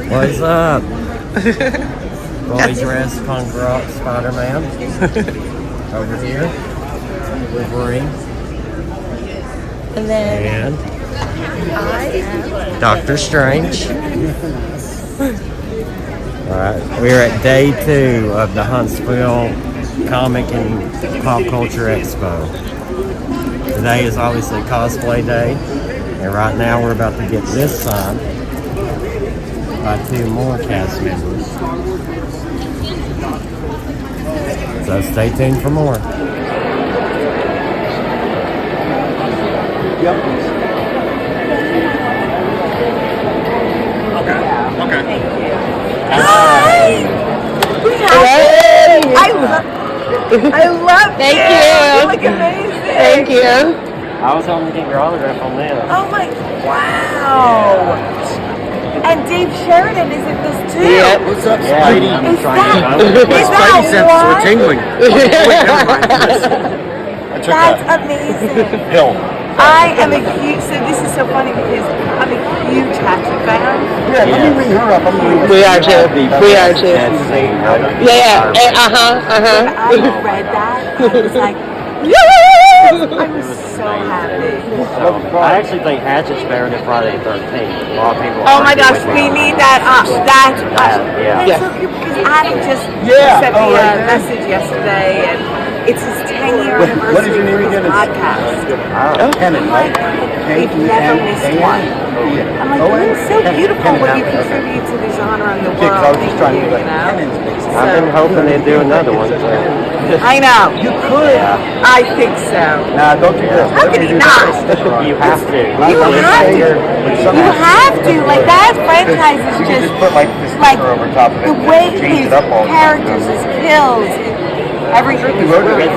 What's up? Fully dressed punk rock Spider-Man. Over here. Wolverine. And then And I am Doctor Strange. Alright, we're at day 2 of the Huntsville Comic and Pop Culture Expo. Today is obviously Cosplay Day, and right now we're about to get this signed by 2 more cast members. So stay tuned for more. Yep. Okay. Thank you. Hi! I love Thank you. you. You look amazing. Thank you. I was hoping to get your autograph on this. Oh my, wow. And Dave Sheridan is in this too. Yep. What's up, Yeah, Spidey? I'm Is trying that- to is My that Spidey senses what? were tingling. Oh, wait, never mind. I took That's that amazing. pill. I am a huge, so this is so funny because I'm a huge Hatchet fan. Yeah, let me ring her up. I'm gonna ring We are too. We are too. That's the Yeah. When I read that, I was like, I was so happy. I actually think Hatchet's better than Friday the 13th. A lot of people. Oh my argue gosh, with we me on need that. Yeah. It's so cute because Adam just Yeah. sent me Oh, right a there. message yesterday, and it's his 10-year What is anniversary your name of his again? podcast. Kenan, right? We've never missed one. I'm like, it is so beautiful what you contribute to the genre and the Okay, 'cause I world. was just Thank trying to you, be like you know? Kenan's based. I've been hoping they'd do another one. So. I know. You could. I think so. Nah, don't do this. How could he not? You have to. You have to. You have to. Like, that franchise is You can just just put like this like sticker over top of it. the and way change his it up all the time. characters, his kills, everything is great.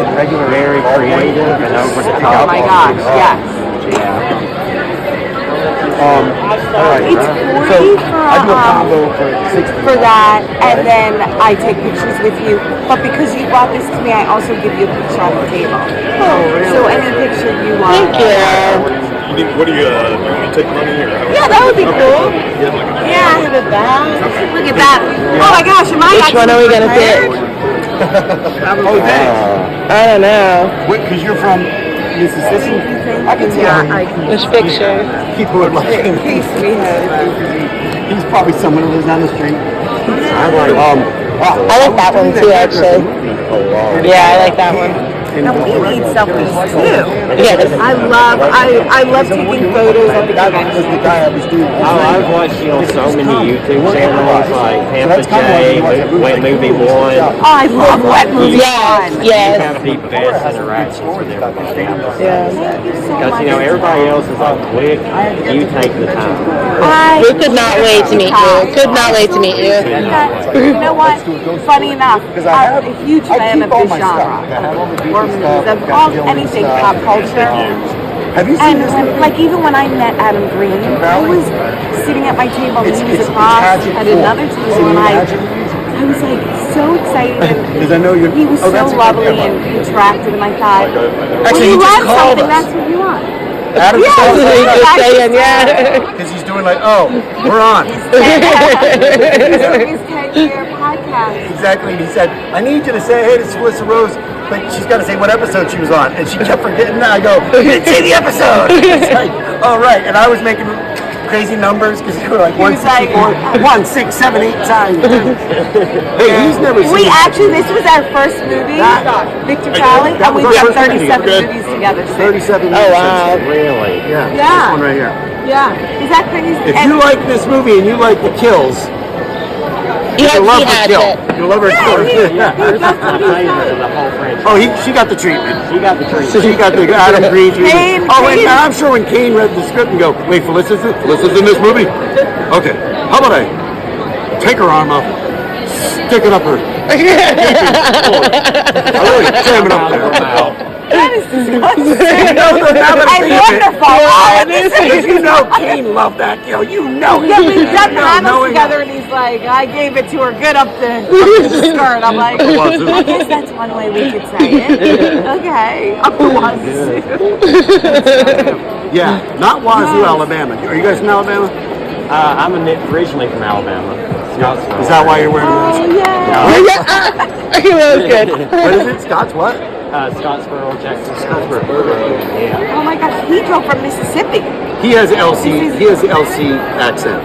Very creative and over the top. Oh my gosh, yes. All right. It's So 40 I do a combo for 60. for that, and then I take pictures with you. But because you brought this to me, I also give you a picture on the table. Oh, really? So any picture you want. Thank you. What do you want me to take money or? Yeah, that would be cool. Yeah, look at that. Look at that. Oh my gosh, am I Which one are we gonna pick? Oh, thanks. I don't know. Because you're from Mississippi? I can see how Which picture? people would like him. He's probably someone who lives down the street. I like that one too, actually. Yeah, I like that one. And we need selfies too. Yes. I love taking photos at the That was the convention. guy I was doing. I've watched you on so many YouTube channels like Tampa J, Wet Movie One. Oh, I love Wet Movie Yes, One. You yes. have the best interactions with everybody. Yeah. Thank you so Because much. you know everybody else is like quick. You take the time. We could not wait to meet you. Could not wait to meet you. You know what? Funny enough, I'm a huge fan of this genre, or movies, of anything pop culture. Have you seen And this? like even when I met Adam Green, I was sitting at my table and he was across at another table, and I was like so excited. Because I know you're. He was so lovely and interactive, and I thought, when Actually, you he just love called something, us. that's what you want. Adam Yeah, just That's what he was saying, yeah. because he's doing like, oh, we're on. His 10-year podcast. Exactly. And he said, I need you to say hey to Melissa Rose, but she's got to say what episode she was on. And she kept forgetting that. I go, you didn't say the episode. It's like, oh, right. And I was making crazy numbers because you were like 164, 1, 6, 7, 8 times. Hey, he's never seen We actually, this was our first movie, Victor Crowley, and we've done 37 movies together since. 37 Oh, wow. Really? Yeah. Yeah. This one right here. Yeah. Is that crazy? If you like this movie and you like the kills, You you'll love had her kill. it. You'll love her kill. Oh, she got the treatment. She got the treat. She got the Adam Green treatment. Kane, Oh, and Kane. I'm sure when Kane read the script and go, wait, Felicia's in this movie? Okay, how about I take her arm off, stick it up her. I really jam it up there. That is disgusting. You know the habit of And wonderful. Yeah, because you know Kane loved that kill. You know. Yeah, we've done panels knowing together, and he's like, I gave it to her good up the skirt. I'm like, I guess that's one way we could say it. Okay. Up the wazoo. Yeah, not Wazoo, Alabama. Are you guys in Alabama? I'm originally from Alabama. Scottsville. Is that why you're wearing this? Oh, yeah. That was good. What is it? Scott's what? Scottsboro, Texas. Scottsboro. Yeah. Oh my gosh, he drove from Mississippi. He has LC. He has the LC accent.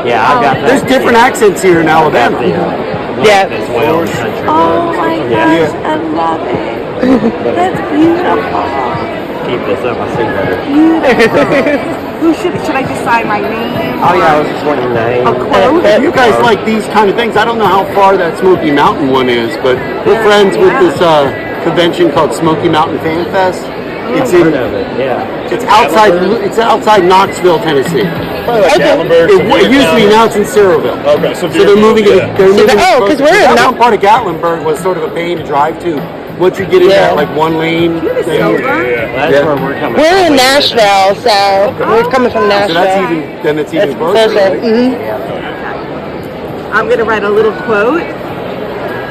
Yeah, I've got that. There's different accents here in Alabama. Yeah. As well as country. Oh my gosh, I love it. That's beautiful. Keep this up, I see better. Beautiful. Should I just sign my name? Oh yeah, I was just wanting the name. A quote? If you guys like these kind of things, I don't know how far that Smoky Mountain one is, but we're friends with this convention called Smoky Mountain Fan Fest. It's in. It's outside. It's outside Knoxville, Tennessee. Probably like Gatlinburg. It used to be Mountain Cedarville. Okay, so they're moving it. They're moving because we're in that one part of Gatlinburg was sort of a pain to drive to. Once you get in that like one lane thing. That's where we're coming. We're in Nashville, so we're coming from So Nashville. that's even closer. Mm-hmm. I'm going to write a little quote.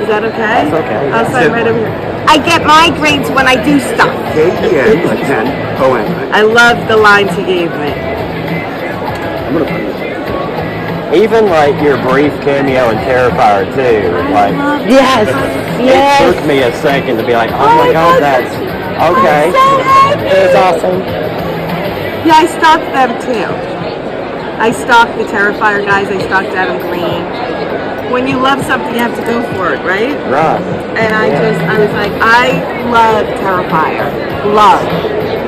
Is that okay? That's okay. I'll sign right over here. I get migraines when I do stuff. K-E-N-O-N. I love the lines he gave me. I'm going to put it. Even like your brief cameo in Terrifier 2, like Yes. it took me a second to be like, oh my god, that's okay. It was awesome. Yeah, I stalked them too. I stalked the Terrifier guys. I stalked Adam Green. When you love something, you have to go for it, right? Right. And I was like, I love Terrifier. Love.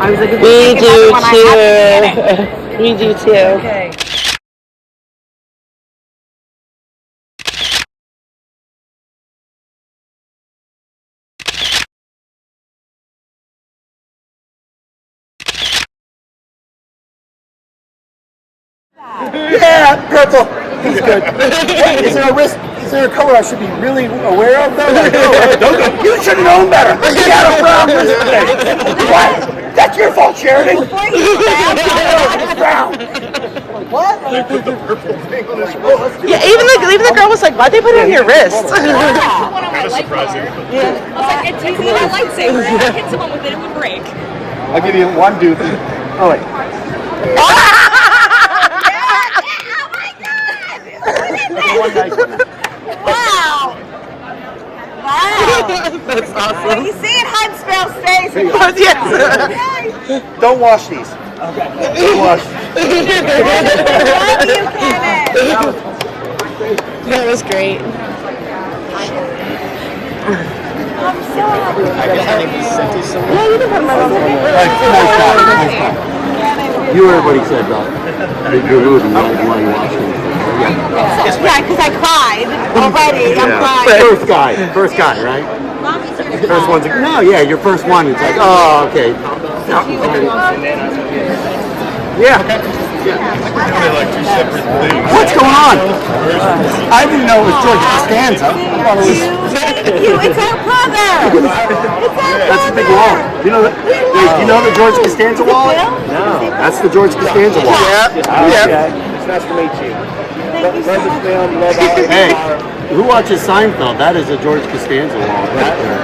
I was like, if We you do take another one, I have to get it. too. We do too. Okay. Yeah, purple. He's good. Is there a risk? Is there a color I should be really aware of though? Like, you should have known better. You got a brown wristband. What? That's your fault, Sheridan. It's brown. What? Yeah, even the girl was like, why'd they put it on your wrist? Kind of surprising. I was like, it's using my lightsaber. If I hit someone with it, it would break. I'll give you one doof. Oh wait. One nice one. Wow. That's awesome. When you see it, Huntsville stays. Yes. Don't wash these. Okay. Don't wash. Love you, Kevin. That was great. I'm so happy. Yeah, you can put them on. You heard what he said about your movie. You want to watch it. Yeah, because I cried already. I'm crying. First guy, right? First one's like, no, yeah, your first one. It's like, oh, okay. Yeah. Like two separate things. What's going on? I didn't know it was George Costanza. I thought it was. It's our brother. That's the big wallet. You know that? Do you know the George Costanza wallet? No. That's the George Costanza wallet. Okay. It's nice to meet you. Thank you so much. Hey, who watches Seinfeld? That is a George Costanza wallet right there.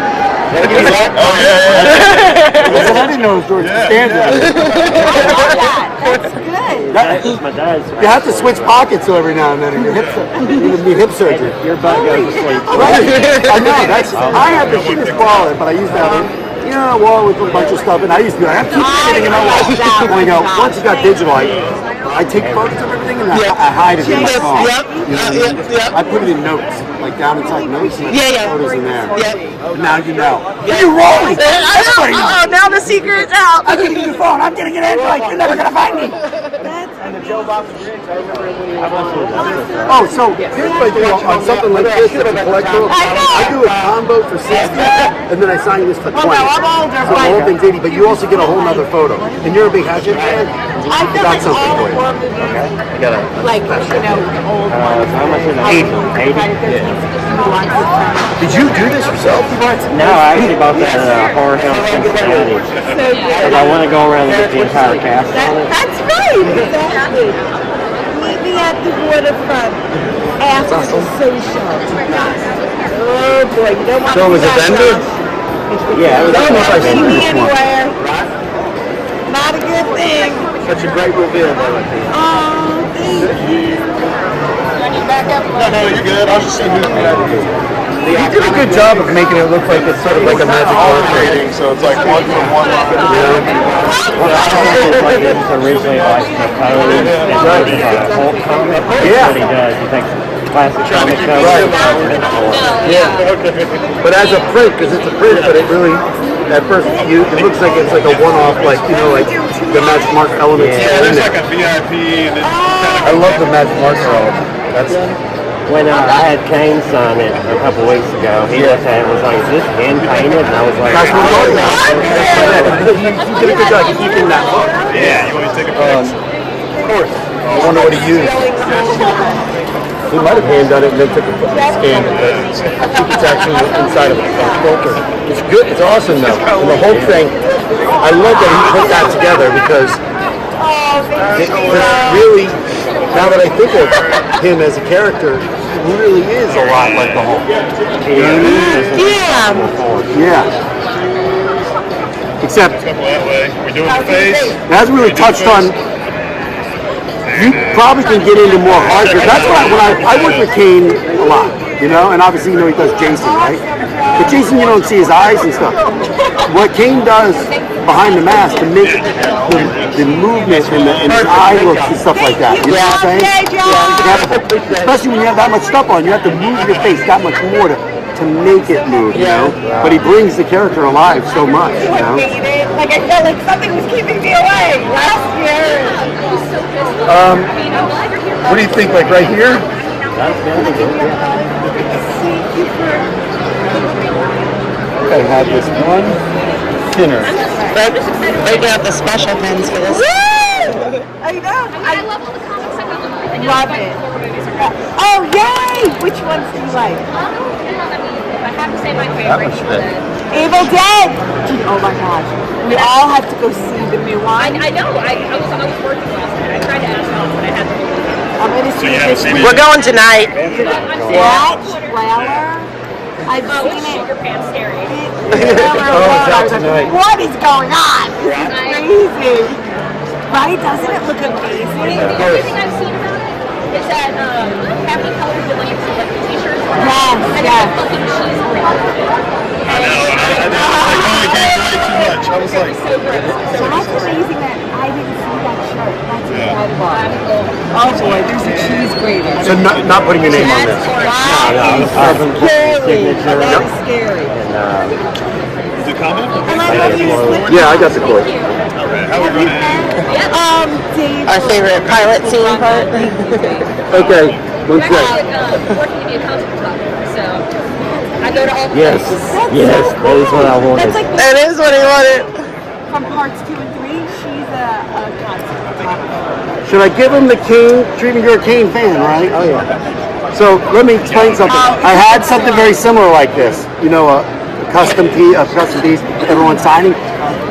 Oh yeah. I didn't know it was George Costanza. I love that. That's good. That's my dad's. You have to switch pockets every now and then, or your hips need hip surgery. Your butt goes to sleep. Right. I know. I have the cheapest wallet, but I used to have a wallet with a bunch of stuff, and I used to be like, I'm keeping everything in my wallet. And I go, once it got digital, I take photos of everything and I hide it in my phone. Yep. I put it in notes, like down inside notes, and I put photos in there. Yep. Now you know. You're rolling. Everybody knows. Oh, now the secret's out. I'm gonna get your phone. I'm gonna get Android. You're never gonna find me. Oh, so here's what I do on something like this. It's a collectible. I do a combo for 60, and then I sign this for 20. So the whole thing's 80, but you also get a whole nother photo. And you're a big Hatchet fan. I feel Got like something all for you. war movies, I got it. like, old ones. How much is that? 80. Friday the 13th. Did you do this yourself? No, I actually bought that horror film Cincinnati. Because I want to go around and get the entire cast on it. That's right. Exactly. Meet me at the waterfront after the social. Oh boy, you don't want So to was it vendor? Yeah, it was Don't a see me this one. anywhere. Not a good thing. Such a great reveal. Oh, No, you're good. I was just saying who's He did a good job of making it look like it's sort of like a magic mark rating, so it's like 1 from 1 line. Well, I think it's like it was originally like proposed and a whole comic. Yeah. What he does, he takes classic comic covers and turns it into a Yeah. But as a print, because it's a print, but it really, at first, it looks like it's like a one-off, like, you know, like the magic mark elements. Yeah, there's like a VIP and then I love the magic mark element. That's When I had Kane sign it a couple weeks ago, he looked at it and was like, "Is this hand painted?" And I was like, what I'm talking about. He did a good job keeping that look. yeah, you want me to take a picture? Of course. I wonder what he used. He might have hand done it and then took a scan. I think it's actually inside of a filter. It's good. It's awesome though. And the whole thing, I love that he put that together because it really, now that I think of him as a character, it really is a lot like the Hulk. You know what I mean? Yeah. Except Couple that way. We doing the face? it hasn't really touched on. You probably can get into more hardcore. That's why when I work with Kane a lot, you know, and obviously you know he does Jason, right? But Jason, you don't see his eyes and stuff. What Kane does behind the mask to make the movement and his eye looks and stuff like that. You know what I'm saying? Especially when you have that much stuff on, you have to move your face that much more to make it move, you know? But he brings the character alive so much, you know? Like I felt like something was keeping me away last year. What do you think, like right here? I have this one thinner. Breaking out the special pens for this. I know. I love all the comics I got. Love it. Oh, yay! Which ones do you like? If I have to say my favorite, Evil Dead! Oh my gosh. We all have to go see the new one. I know. I was working last night. I tried to ask off, but I had to. I'm going to see it this week. We're going tonight. That trailer, I've seen it. Sugar Pants Scary. What is going on? This is crazy. Right? Doesn't it look amazing? The only thing I've seen about it is that how many colors the lamps are like the t-shirts. Yes, And yes. it's fucking cheese green. I know. I can't say too much. I was like, So gross. That's amazing that I didn't see that shirt. That's incredible. Oh boy, there's a cheese grater. So not putting your name on this. Scary. That is scary. is it coming? And I love your slip. Yeah, I got the quote. All right. How are we going to Dave. Our favorite pilot scene part. Okay, one I'm sec. actually working to be a costume photographer, so I go to all the Yes, places. yes, that is what I wanted. That's like That is what he wanted. from parts 2 and 3. She's a concept photographer. Should I give him the Kane treatment? You're a Kane fan, right? Oh yeah. So let me explain something. I had something very similar like this. You know, a custom piece, everyone signing.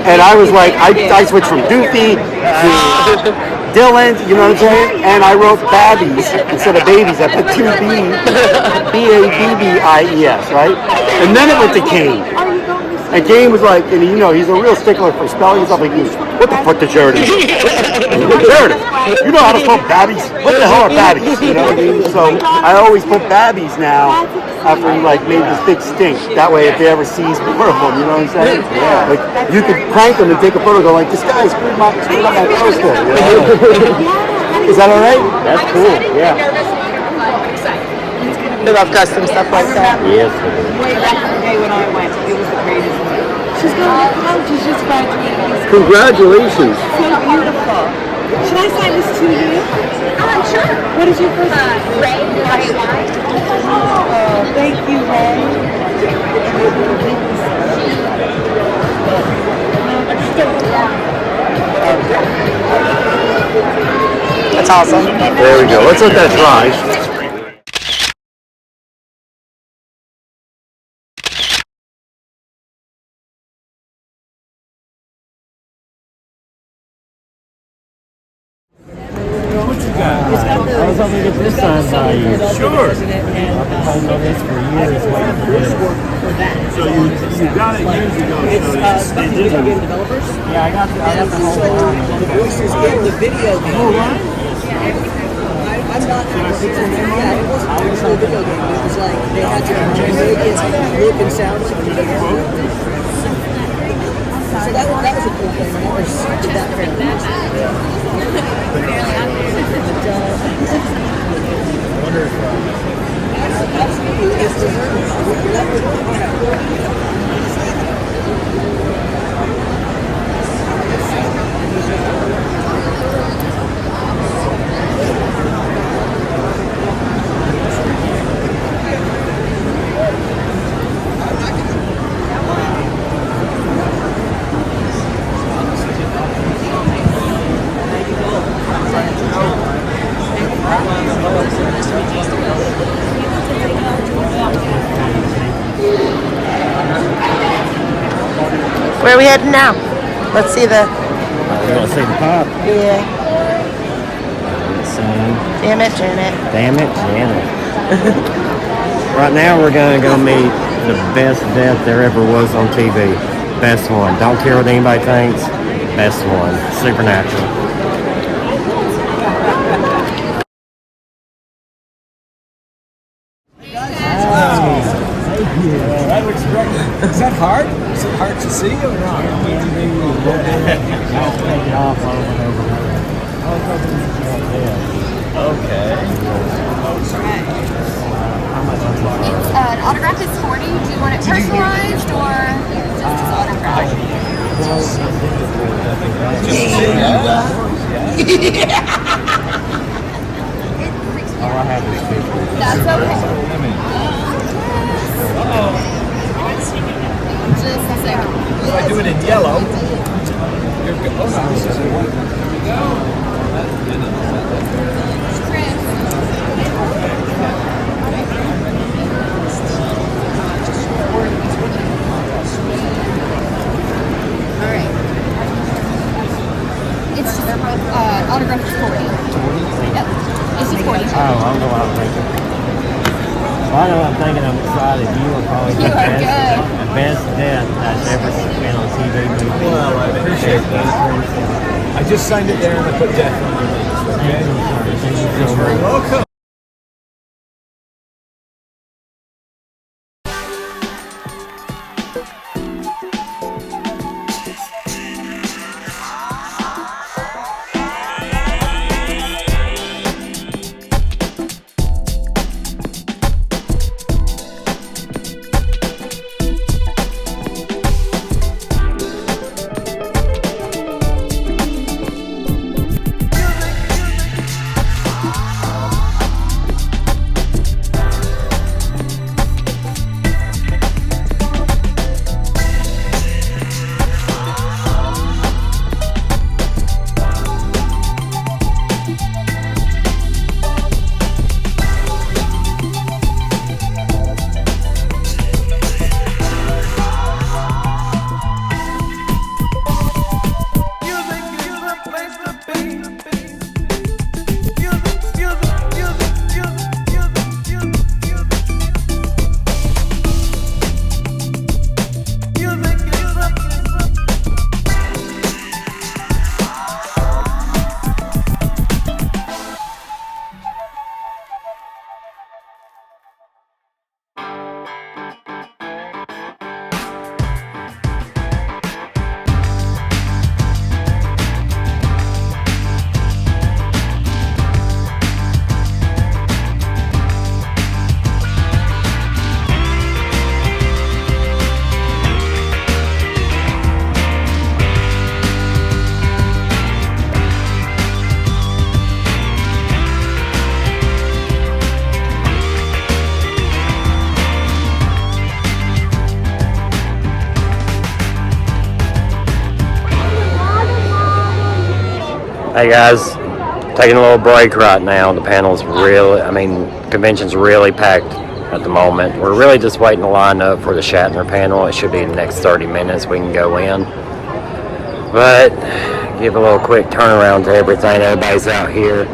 And I was like, I switched from Doofy to Dylan, you know what I'm saying? And I wrote Babbies instead of babies. I put 2 B, Babbies, right? And then it went to Kane. And Kane was like, and you know, he's a real stickler for spelling and stuff like this. What the fuck did Jared do? Jared, you know how to spell Babbies? What the hell are Babbies? You know what I mean? So I always put Babbies now after he like made this big stink. That way if he ever sees more of them, you know what I'm saying? Yeah. Like you could prank him and take a photo and go like, this guy screwed up my poster. You know? Is that all right? That's cool, yeah. Nervous and terrified, but excited. We love custom stuff like that. Yes. Way back in the day when I went, it was the greatest. She's going to college. She's just graduated. Congratulations. So beautiful. Should I sign this to you? Sure. What is your first name? Ray, R-A-Y. Oh, thank you, Ray. That's awesome. There we go. Let's let that dry. I was hoping to get this signed by you. Sure. I've been holding on this for years, waiting for this. So you got it years ago. They did game developers. Yeah, I got the whole line. The voices in the video game. I'm not yeah, it wasn't actually a video game. It was like they had to make it look and sound like a video game. So that was a cool thing. I never did that very much. Absolutely, it's deserving. Where are we heading now? Let's see the. You want to see the pop? Yeah. Damn it, Janet. Damn it, Janet. Right now we're going to go meet the best death there ever was on TV. Best one. Don't care what anybody thinks. Best one. Supernatural. That looks great. Is that hard? Is it hard to see or not? I'll take it off Okay. An autograph is 40. Do you want it personalized or just as autograph? All I have is 50. That's okay. Just a second. If I do it in yellow, you're good. Oh, no, this is one. Alright. It's just autograph is 40. Yep. It's just 40. Oh, I don't know what I'm thinking. Well, I know what I'm thinking. I'm excited. You are probably the best death that's ever been on TV movie. Well, I appreciate that. I just signed it there and I put death on your list. Okay? You're very welcome. Hey guys, taking a little break right now. The panel's convention's really packed at the moment. We're really just waiting to line up for the Shatner panel. It should be in the next 30 minutes. We can go in. But give a little quick turnaround to everything. Everybody's out here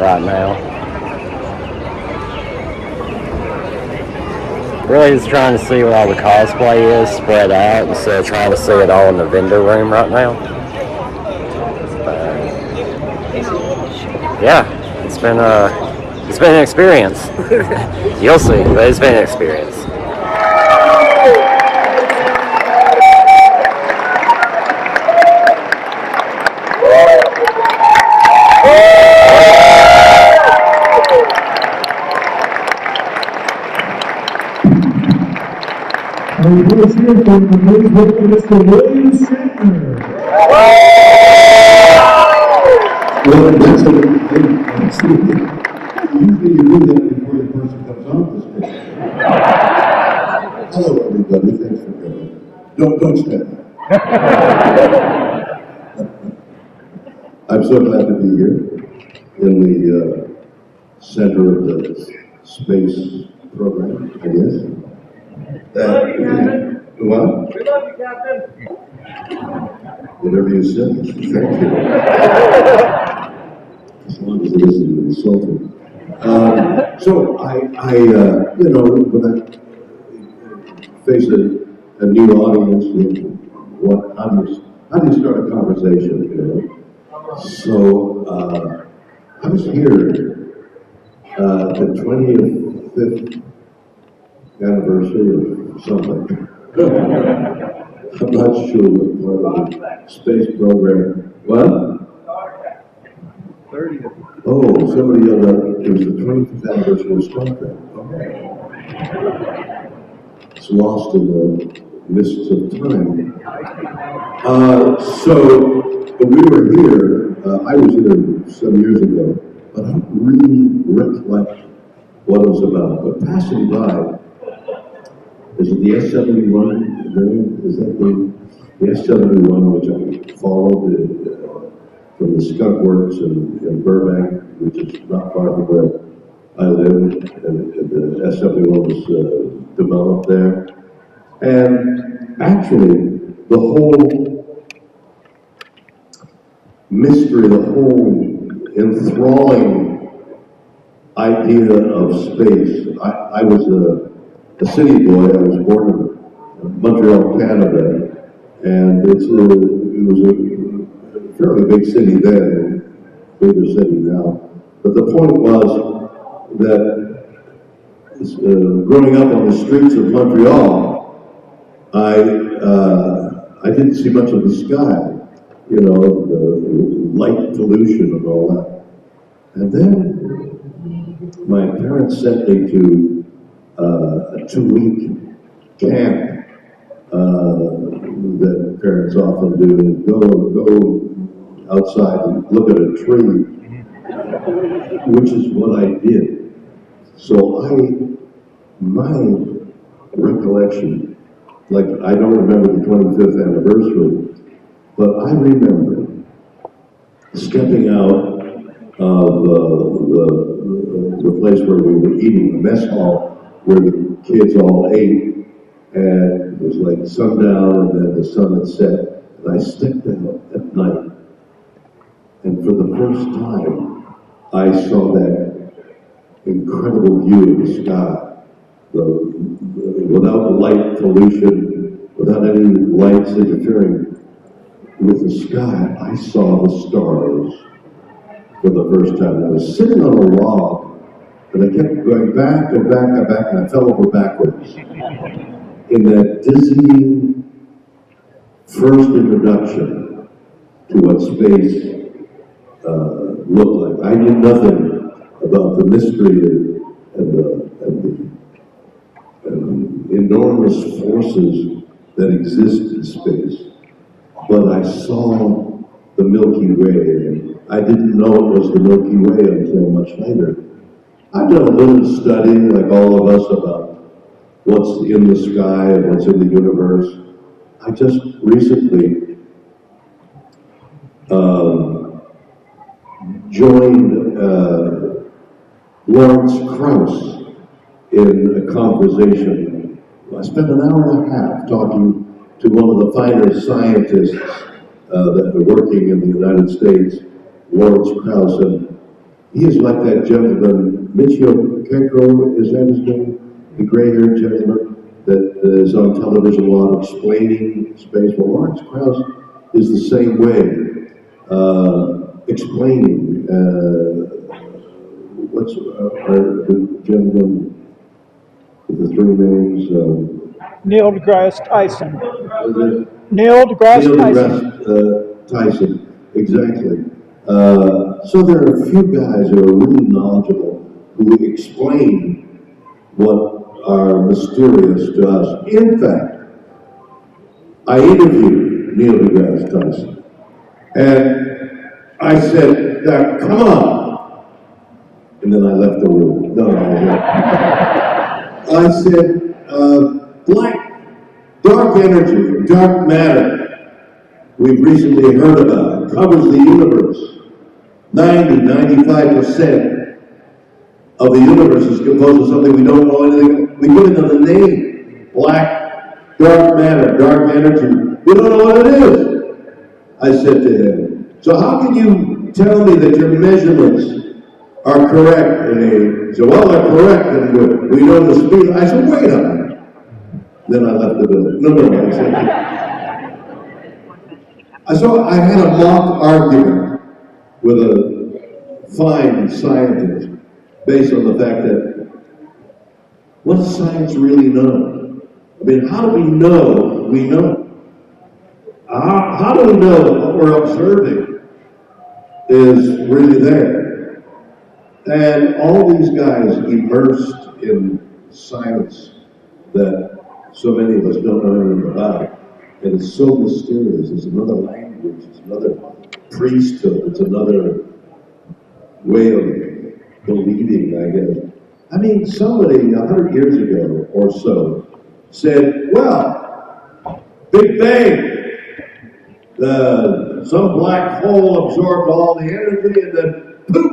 right now. Really just trying to see what all the cosplay is spread out instead of trying to see it all in the vendor room right now. Yeah, It's been an experience. You'll see, but it's been an experience. Let's hear from the main vocalist, Shatner. Well, that's a good thing. Usually you do that before the person comes on the stage. Hello, everybody. Thanks for coming. Don't stand. I'm so glad to be here in the center of the space program, I guess. What? We love you, Captain. Whatever you said. Thank you. As long as it isn't insulting. So when I face a new audience, how do you start a conversation, So, I was here, the 25th anniversary of something. I'm not sure what part of the space program. What? 30th. Oh, somebody yelled out, it was the 25th anniversary of Star Trek. Okay. It's lost in the mists of time. But we were here, I was here some years ago, but I don't really recollect what it was about. But passing by, is it the S-71? Is that the S-71, which I followed from the Skunk Works in Burbank, which is not far from where I live, and the S-71 was developed there. And actually, the whole mystery, the whole enthralling idea of space. I was a city boy. I was born in Montreal, Canada, and it was a fairly big city then, bigger city now. But the point was that growing up on the streets of Montreal, I didn't see much of the sky, the light pollution and all that. And then my parents sent me to a 2-week camp that parents often do. Go outside and look at a tree, which is what I did. So my recollection, like I don't remember the 25th anniversary, but I remember stepping out of the place where we were eating, the mess hall, where the kids all ate, and it was like sundown, and then the sun had set, and I stepped out at night, and for the first time, I saw that incredible view of the sky, without light pollution, without any lights interfering with the sky. I saw the stars for the first time. I was sitting on a log, and I kept going back and back and back, and I fell over backwards in that dizzying first introduction to what space looked like. I knew nothing about the mystery and the enormous forces that exist in space, but I saw the Milky Way, and I didn't know it was the Milky Way until much later. I've done a little study, like all of us, about what's in the sky and what's in the universe. I just recently joined Lawrence Krauss in a conversation. I spent an hour and a half talking to one of the finest scientists that are working in the United States, Lawrence Krauss, and he is like that gentleman, Michio Kaku, is that his name? The gray-haired gentleman that is on television a lot explaining space. Well, Lawrence Krauss is the same way, explaining what's the gentleman with the three names? Neil deGrasse Tyson. Was it? Neil deGrasse Neil Tyson. deGrasse Tyson, exactly. So there are a few guys who are really knowledgeable who explain what are mysterious to us. In fact, I interviewed Neil deGrasse Tyson, and I said, now, come on. And then I left the room. No, I said, dark energy, dark matter, we've recently heard about, covers the universe. 95% of the universe is composed of something we don't know anything. We give it another name. Black, dark matter, dark energy. We don't know what it is. I said to him, so how can you tell me that your measurements are correct? And he said, well, they're correct, and we know the speed. I said, wait a minute. Then I left the building. No, I had a mock argument with a fine scientist based on the fact that what does science really know? I mean, how do we know we know? How do we know that what we're observing is really there? And all these guys immersed in science that so many of us don't know anything about. And it's so mysterious. It's another language, it's another priesthood, it's another way of believing, I guess. I mean, somebody 100 years ago or so said, well, Big Bang, some black hole absorbed all the energy and then poof,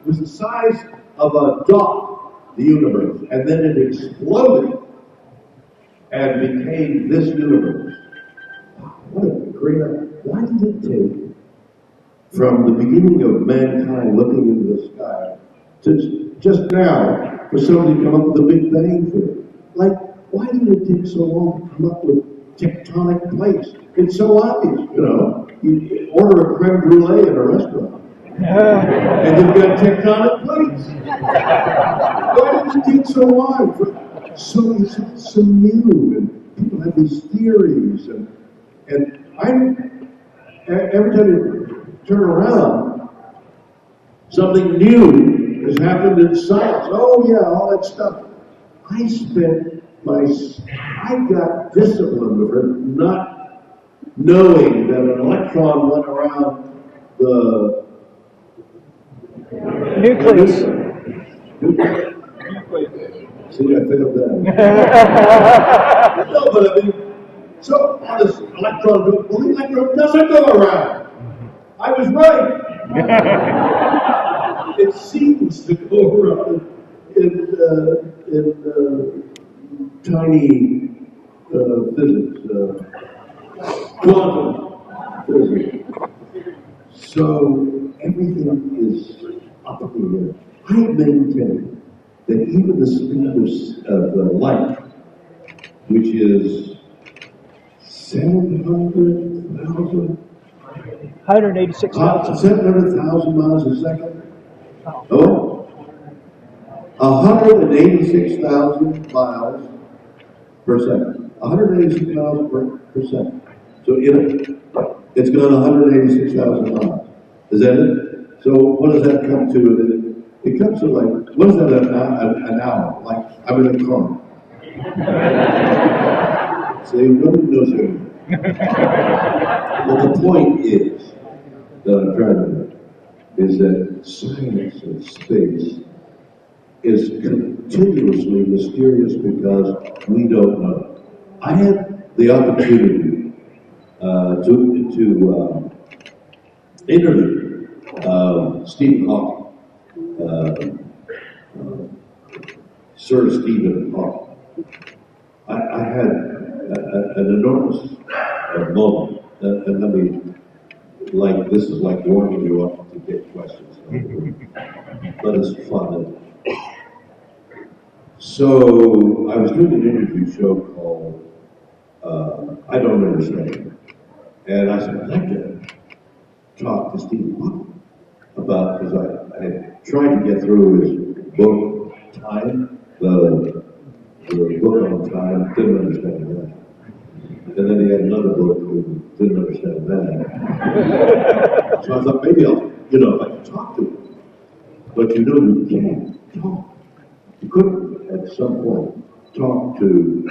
it was the size of a dot, the universe, and then it exploded and became this universe. What a great idea. Why did it take from the beginning of mankind looking into the sky to just now for somebody to come up with the Big Bang theory? Like, why did it take so long to come up with tectonic plates? It's so obvious, you know. You order a creme brulee in a restaurant, and you've got tectonic plates. Why did it take so long? So it's so new, and people have these theories, and every time you turn around, something new has happened in science. Oh yeah, all that stuff. I got disciplined for not knowing that an electron went around the Nucleus. See, I failed that. No, but I mean, so how does electron go? Well, the electron doesn't go around. I was right. It seems to go around in tiny physics, quantum physics. So everything is up in the air. I maintain that even the speed of light, which is 700,000 miles a second. Oh, 186,000 miles per second. 186 miles per second. So it's gone 186,000 miles. Is that it? So what does that come to? It comes to like, what is that, an hour? Like, I'm in a car. See, nobody knows anything. Well, the point is, that I'm trying to make, is that science and space is continuously mysterious because we don't know. I had the opportunity to interview Stephen Hawking. Sir Stephen Hawking. I had an enormous moment, and I mean, like this is like warming you up to get questions, but it's fun. So I was doing an interview show called I Don't Understand, and I said I'd like to talk to Stephen Hawking about, because I had tried to get through his book, Time, the book on time, didn't understand that. And then he had another book and didn't understand that. So I thought maybe I'll, if I could talk to him. But you can't talk. You couldn't at some point talk to, I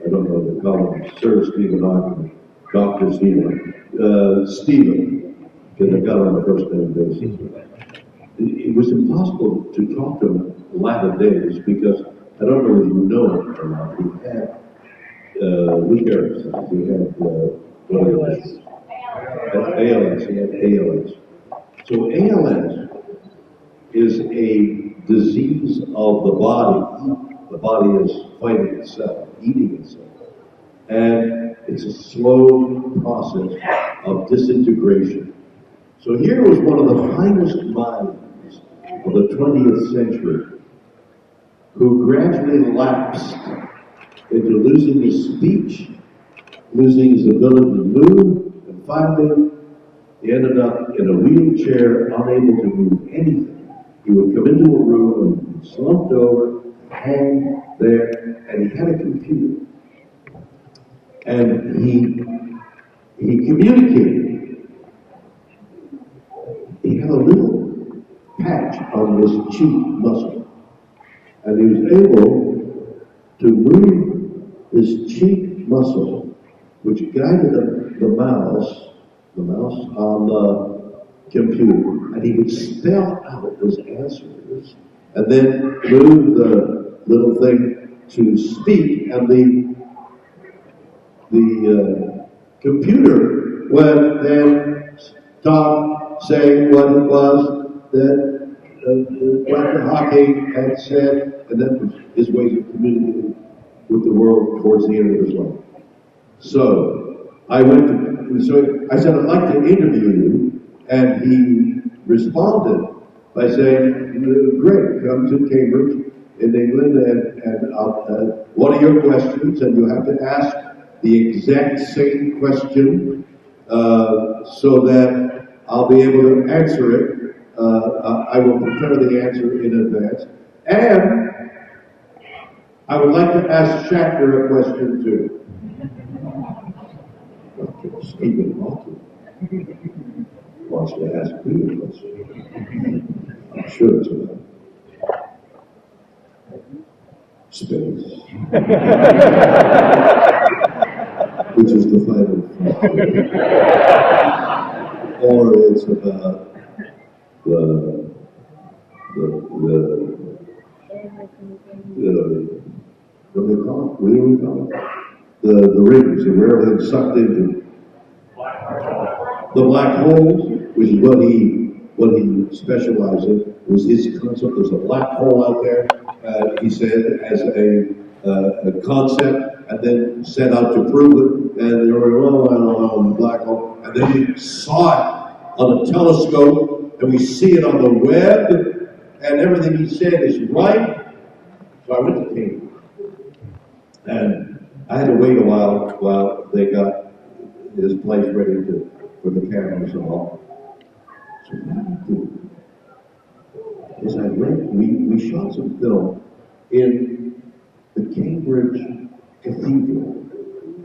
don't know, they call him Sir Stephen Hawking, Dr. Stephen, because I got on a first name basis. It was impossible to talk to him latter days because I don't know if you know him or not. He had Lou Harris. He had ALS. He had ALS. So ALS is a disease of the body. The body is fighting itself, eating itself. And it's a slow process of disintegration. So here was one of the finest minds of the 20th century who gradually lapsed into losing his speech, losing his ability to move, and finally he ended up in a wheelchair, unable to move anything. He would come into a room and be slumped over, hang there, and he had a computer. And he communicated. He had a little patch on his cheek muscle. And he was able to move his cheek muscle, which guided the mouse on the computer. And he would spell out his answers and then move the little thing to speak, and the computer would then stop saying what it was that Dr. Hawking had said, and that was his ways of communicating with the world towards the end of his life. So I said, I'd like to interview you, and he responded by saying, great, come to Cambridge in England, and what are your questions? And you have to ask the exact same question so that I'll be able to answer it. I will prepare the answer in advance. And I would like to ask Shatner a question too. Stephen Hawking wants to ask me a question. I'm sure it's about space. Which is the final frontier. Or it's about the what do they call it? What do we call it? The rings, and where everything's sucked into. The black holes, which is what he specialized in, was his concept. There's a black hole out there, he said, as a concept, and then set out to prove it. And they were, I don't know, black hole. And then we saw it on a telescope, and we see it on the web, and everything he said is right. So I went to Cambridge. And I had to wait a while they got his place ready for the cameras and all. So what did I do? Is we shot some film in the Cambridge Cathedral,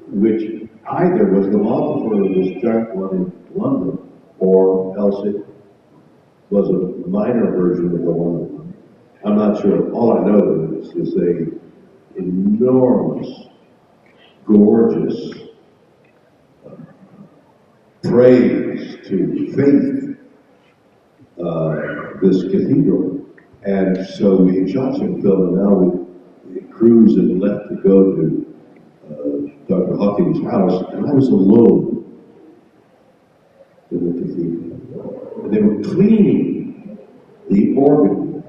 which either was the multiple of this giant one in London, or else it was a minor version of the London one. I'm not sure. All I know is a enormous, gorgeous praise to faith, this cathedral. And so we shot some film, and now the crews had left to go to Dr. Hawking's house, and I was alone in the cathedral. And they were cleaning the organ,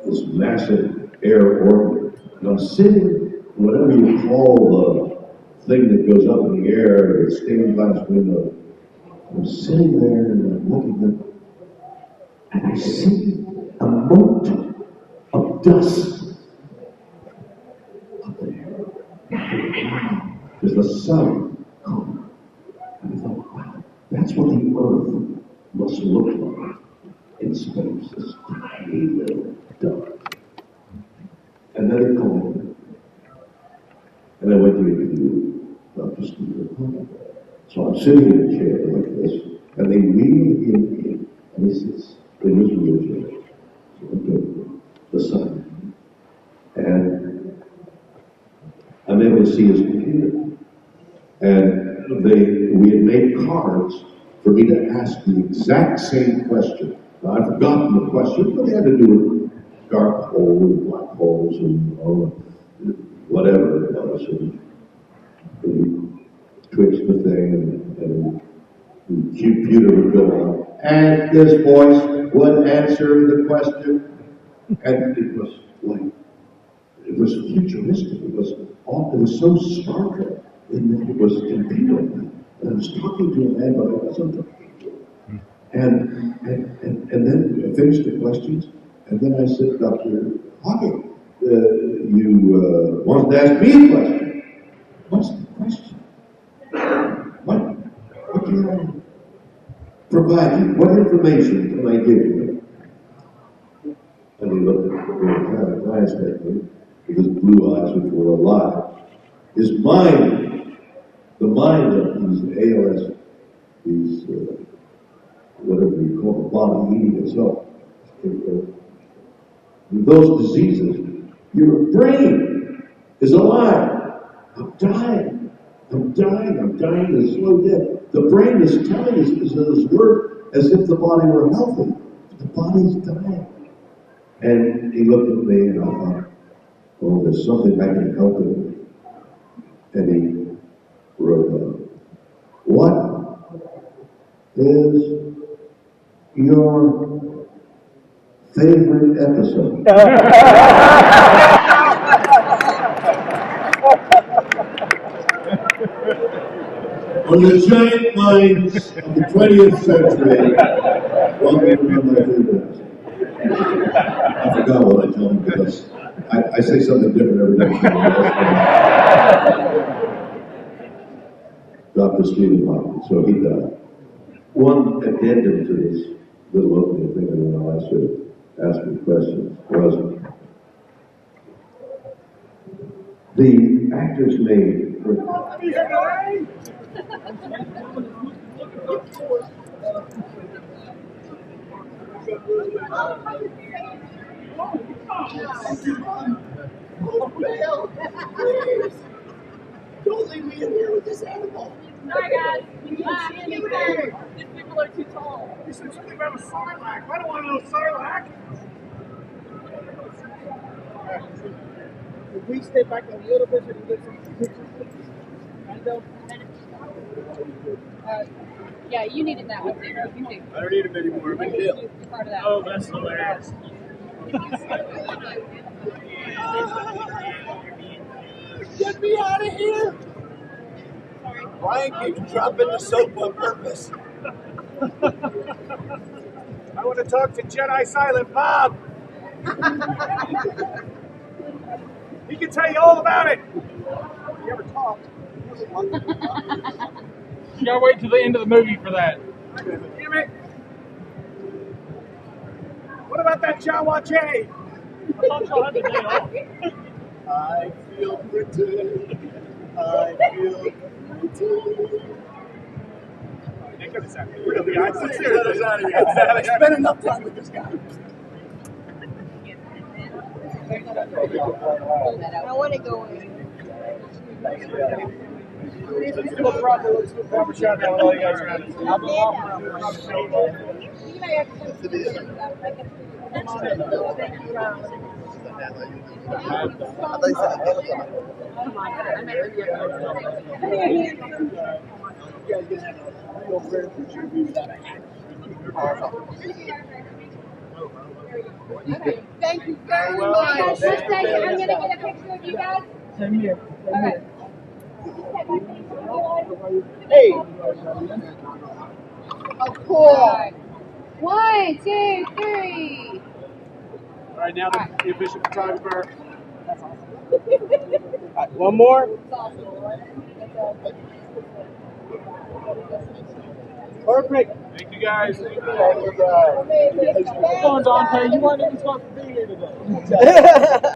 this massive air organ. And I'm sitting, whatever you call the thing that goes up in the air, the stained glass window. I'm sitting there and I'm looking at, and I see a mote of dust up there. There's the sun. And I thought, wow, that's what the earth must interview Dr. Stephen Hawking. So I'm sitting in a chair like this, and they wheel him in, and he sits in his wheelchair, beside me. And I'm able to see his computer. And we had made cards for me to ask the exact same question. Now, I've forgotten the question, but it had to do with dark holes and black holes and whatever it was. And we twitched the thing, and the computer would go on. And this voice would answer the question. And it was like, it was futuristic. It was so Star Trek in that it was computer. And I was talking to a man, but I wasn't talking to him. And then I finished the questions, and then I said, Dr. Hawking, you wanted to ask me a question. What's the question? What can I provide you? What information can I give you? And he looked at me and kind of glanced at me with his blue eyes, which were alive. His mind, the mind of these ALS, these, whatever you call the body eating itself, those diseases, your brain is alive. I'm dying. I'm dying a slow death. The brain is telling us this word as if the body were healthy. But the body's dying. And he looked at me and I thought, oh, there's something I can help him with. And he wrote down, what is your favorite episode? On the giant minds of the 20th century, what were my favorites? I forgot what I told him because I say something different every day. Dr. Stephen Hawking, so he died. One addendum to this little opening thing, and then I should ask me questions, was the actor's name. Don't leave me in here with this animal. Sorry, guys. These people are too tall. You said something about a sarlacc. I don't want to know sarlacc. If we step back a little bit so we can get some pictures, please. Yeah, you needed that one. You too. I don't need him anymore. I'm in jail. You're part of that. Oh, that's hilarious. Get me out of here! Brian keeps dropping the soap on purpose. I want to talk to Jedi Silent Bob. He can tell you all about it. You ever talked? You gotta wait till the end of the movie for that. Damn it. What about that Jawa J? I thought y'all had the day off. I feel pretty. I feel pretty. Really, I spent enough time with this guy. I want to go in. Let's do a proper shot now with all you guys around us. Thank you very much. Just a second, I'm going to get a picture of you guys. Same here. Okay. Hey! Oh, cool. 1, 2, 3. All right, now the efficient photographer. That's awesome. All right, one more. Perfect. Thank you guys. Come on, Dante. You weren't even supposed to be here today.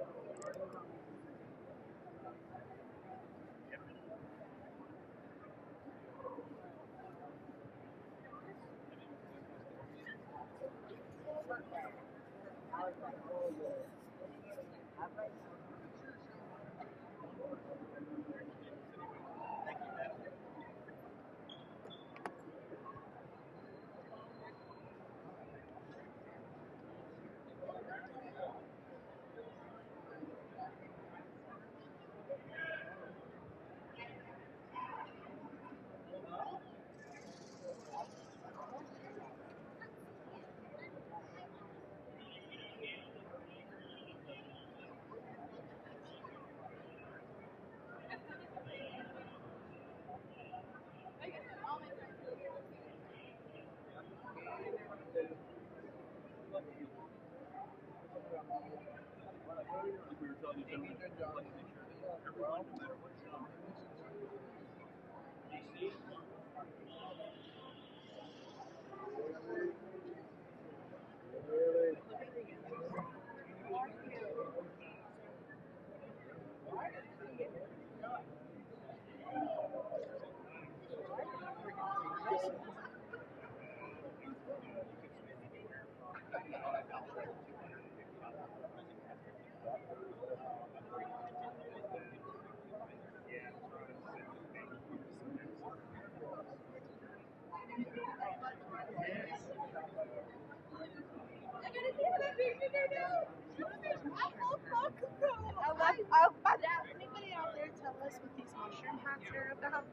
mushroom hats are about?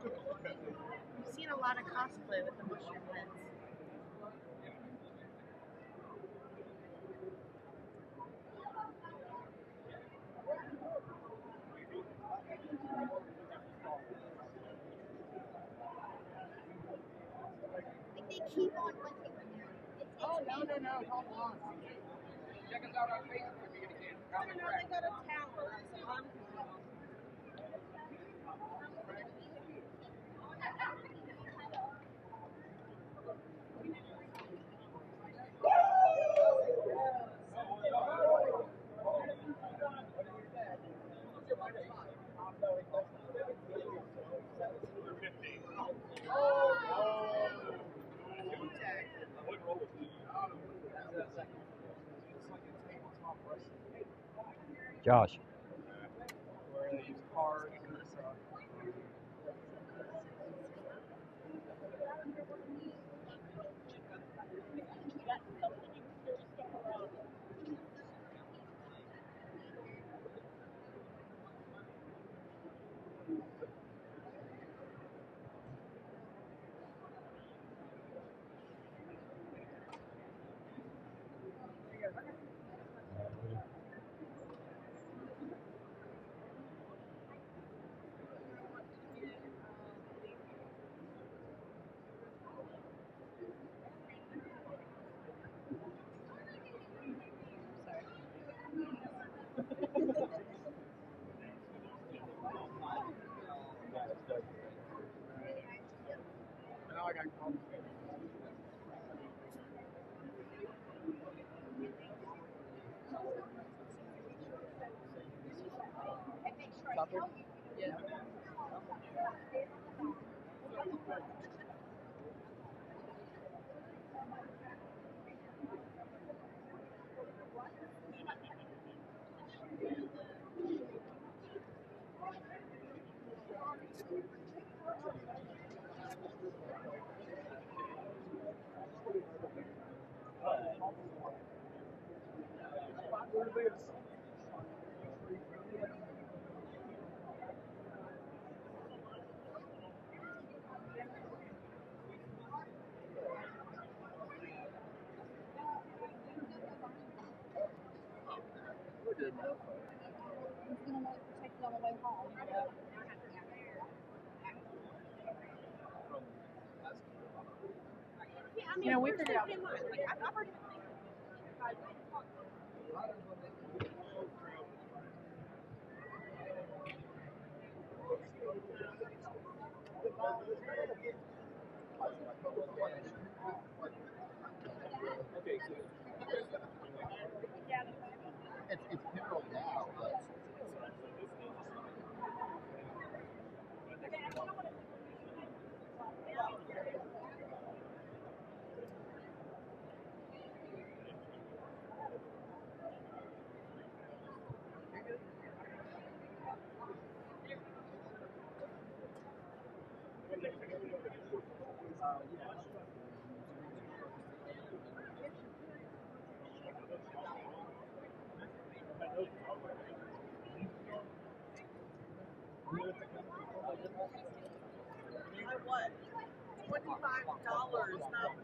I've seen a lot of cosplay with the mushroom heads. Like they keep on hunting with you. Oh, no, hold on. Check us out on Facebook if you get a chance. I don't know, they got a tower. So I'm Josh. Where they use cards and stuff. Now I got called. Yeah. We're good now. He's gonna want to take it on the way home. Yeah, I mean, yeah, we we're figured out. him up. Like, I've already been thinking if I talk to Okay, so it's pivotal now, but What? $25, not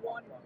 one quarter.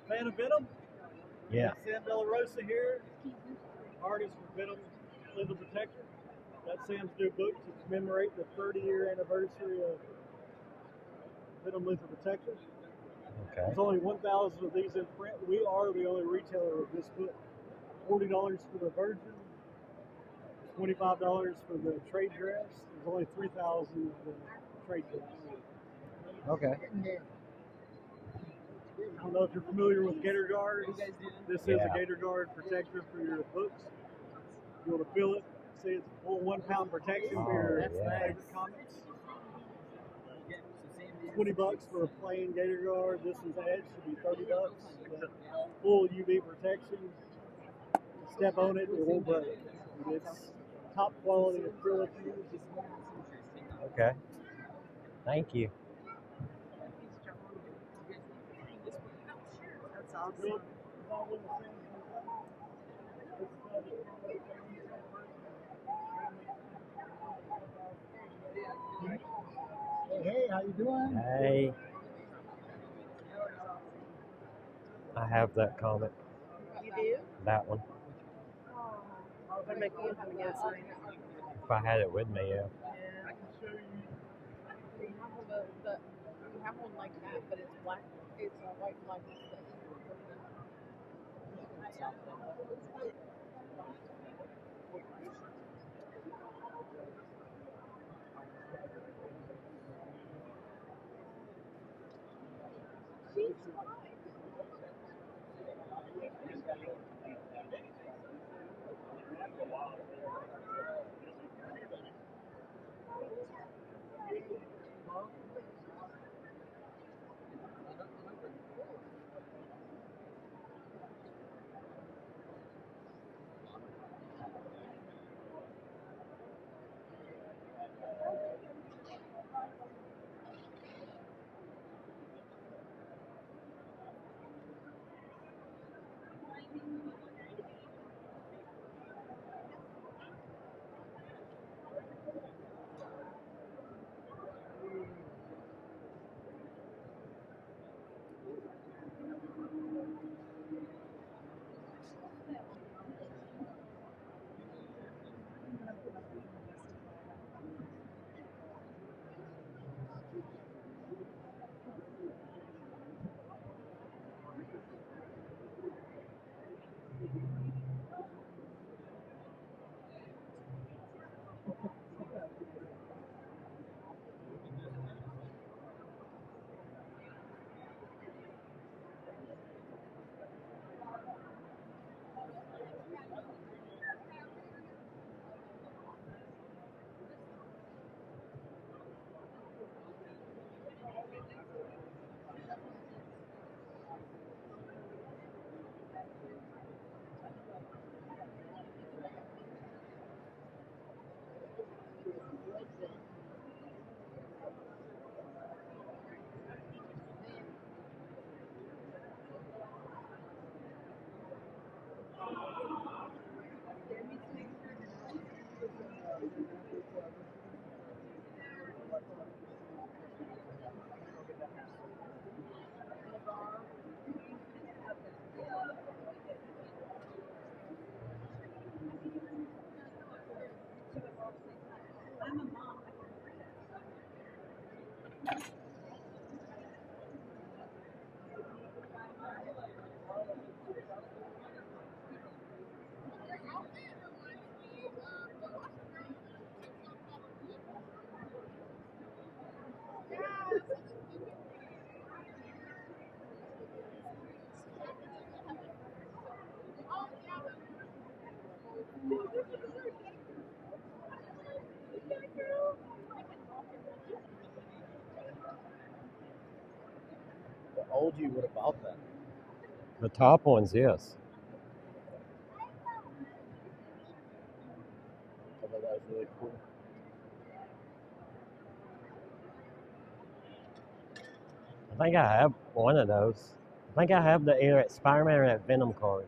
Fan of Venom? Yeah. Sam De La Rosa here, artist for Venom Lethal Protector. That's Sam's new book to commemorate the 30-year anniversary of Venom Lethal Protector. Okay. There's only 1,000 of these in print. We are the only retailer of this book. $40 for the Virgin, $25 for the trade dress. There's only 3,000 of the trade dress. Okay. I don't know if you're familiar with Gator Guards. This is a Gator Guard protector for your books. You want to feel it. See, it's a full 1 pound protection for your favorite comics. $20 for a plain Gator Guard. This one's Edge should be $30. Full UV protection. Step on it, it won't break. It's top quality acrylic use. Okay. Thank you. That's awesome. Hey, how you doing? Hey. I have that comic. You do? That one. Oh, but make you have to get signed. If I had it with me, yeah. I can show you. We have one like that, but it's black. It's a white and black. She's fine. The old you would have bought that. The top ones, yes. I thought that was really cool. I think I have one of those. I think I have the either at Spider-Man or that Venom card.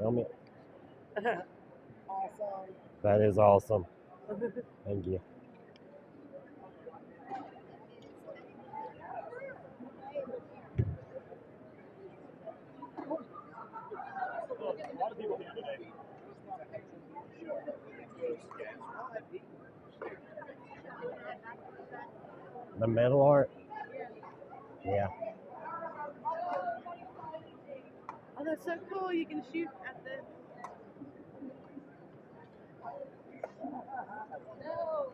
Film it. Awesome. That is awesome. Thank you. A lot of people here today. The metal art. Yeah. Oh, that's so cool. You can shoot at the. No.